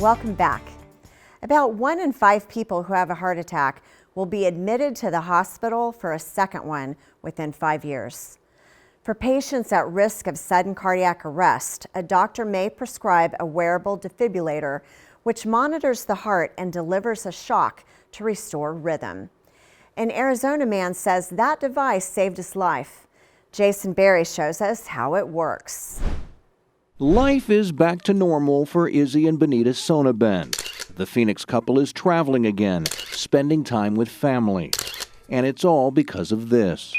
Welcome back. About 1 in 5 people who have a heart attack will be admitted to the hospital for a second one within 5 years. For patients at risk of sudden cardiac arrest, a doctor may prescribe a wearable defibrillator, which monitors the heart and delivers a shock to restore rhythm. An Arizona man says that device saved his life. Jason Berry shows us how it works. Life is back to normal for Izzy and Benita Sonabend. The Phoenix couple is traveling again, spending time with family. And it's all because of this.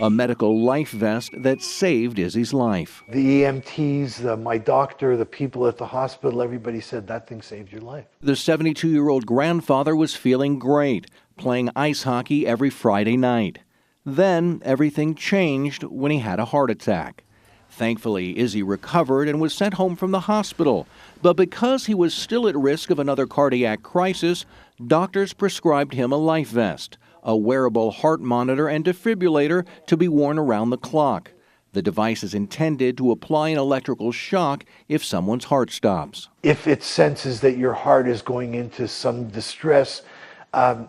A medical life vest that saved Izzy's life. The EMTs, my doctor, the people at the hospital, everybody said that thing saved your life. The 72-year-old grandfather was feeling great, playing ice hockey every Friday night. Then everything changed when he had a heart attack. Thankfully, Izzy recovered and was sent home from the hospital. But because he was still at risk of another cardiac crisis, doctors prescribed him a life vest, a wearable heart monitor and defibrillator to be worn around the clock. The device is intended to apply an electrical shock if someone's heart stops. If it senses that your heart is going into some distress,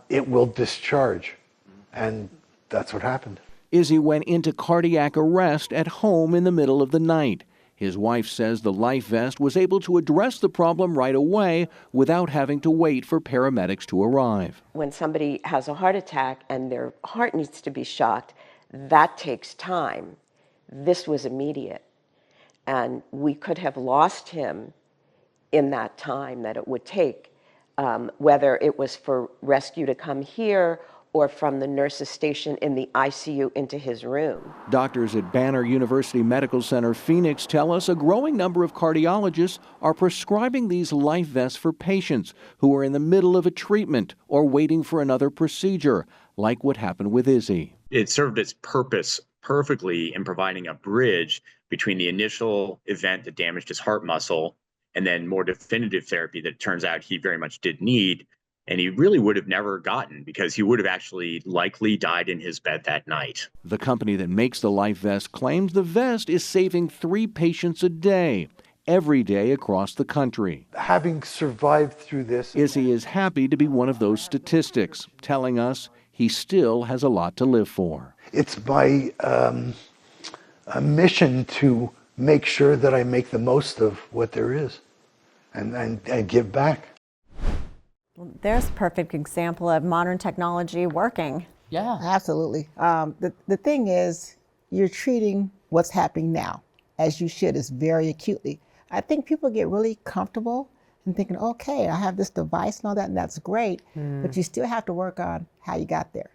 it will discharge. And that's what happened. Izzy went into cardiac arrest at home in the middle of the night. His wife says the life vest was able to address the problem right away without having to wait for paramedics to arrive. When somebody has a heart attack and their heart needs to be shocked, that takes time. This was immediate. And we could have lost him in that time that it would take, whether it was for rescue to come here or from the nurse's station in the ICU into his room. Doctors at Banner University Medical Center Phoenix tell us a growing number of cardiologists are prescribing these life vests for patients who are in the middle of a treatment or waiting for another procedure, like what happened with Izzy. It served its purpose perfectly in providing a bridge between the initial event that damaged his heart muscle and then more definitive therapy that it turns out he very much did need. And he really would have never gotten because he would have actually likely died in his bed that night. The company that makes the life vest claims the vest is saving 3 patients a day, every day across the country. Having survived through this, Izzy is happy to be one of those statistics, telling us he still has a lot to live for. it's my a mission to make sure that I make the most of what there is and give back. There's a perfect example of modern technology working. Yeah, absolutely. The thing is, you're treating what's happening now, as you should, is very acutely. I think people get really comfortable and thinking, okay, I have this device and all that, and that's great, but you still have to work on how you got there.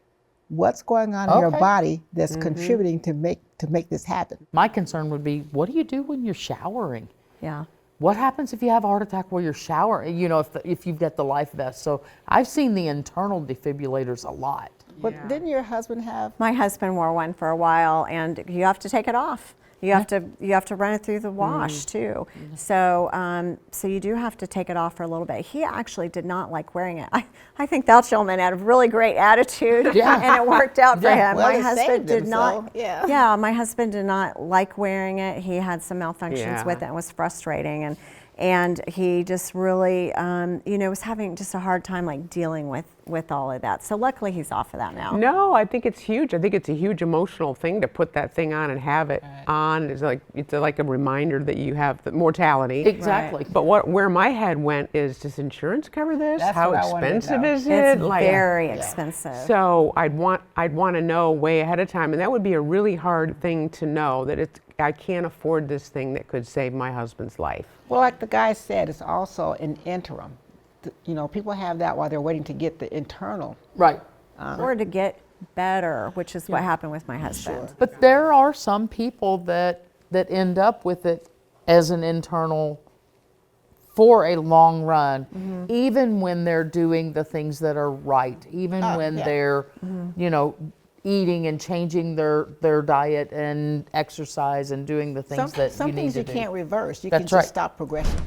What's going on in your body that's contributing to make this happen? My concern would be, what do you do when you're showering? Yeah. What happens if you have a heart attack while you're showering, you know, if you've got the life vest? So I've seen the internal defibrillators a lot. But didn't your husband have? My husband wore one for a while, and you have to take it off. You have to run it through the wash too. So so you do have to take it off for a little bit. He actually did not like wearing it. I think that gentleman had a really great attitude, and it worked out for him. Well, my husband did not. So, yeah, my husband did not like wearing it. He had some malfunctions with it. It was frustrating, and he just really, you know, was having just a hard time like dealing with all of that. So luckily he's off of that now. No, I think it's huge. I think it's a huge emotional thing to put that thing on and have it on. It's like a reminder that you have the mortality. Exactly. But where my head went is, does insurance cover this? That's How what I wanted to expensive know. is it? It's very expensive. So I'd want to know way ahead of time, and that would be a really hard thing to know, that I can't afford this thing that could save my husband's life. Well, like the guy said, it's also an interim. You know, people have that while they're waiting to get the internal. Right. Or to get better, which is what happened with my husband. But there are some people that end up with it as an internal for a long run, even when they're doing the things that are right, even when they're, you know, eating and changing their diet and exercise and doing the things that you need to do. Some things you can't reverse. You That's can just right. stop progression.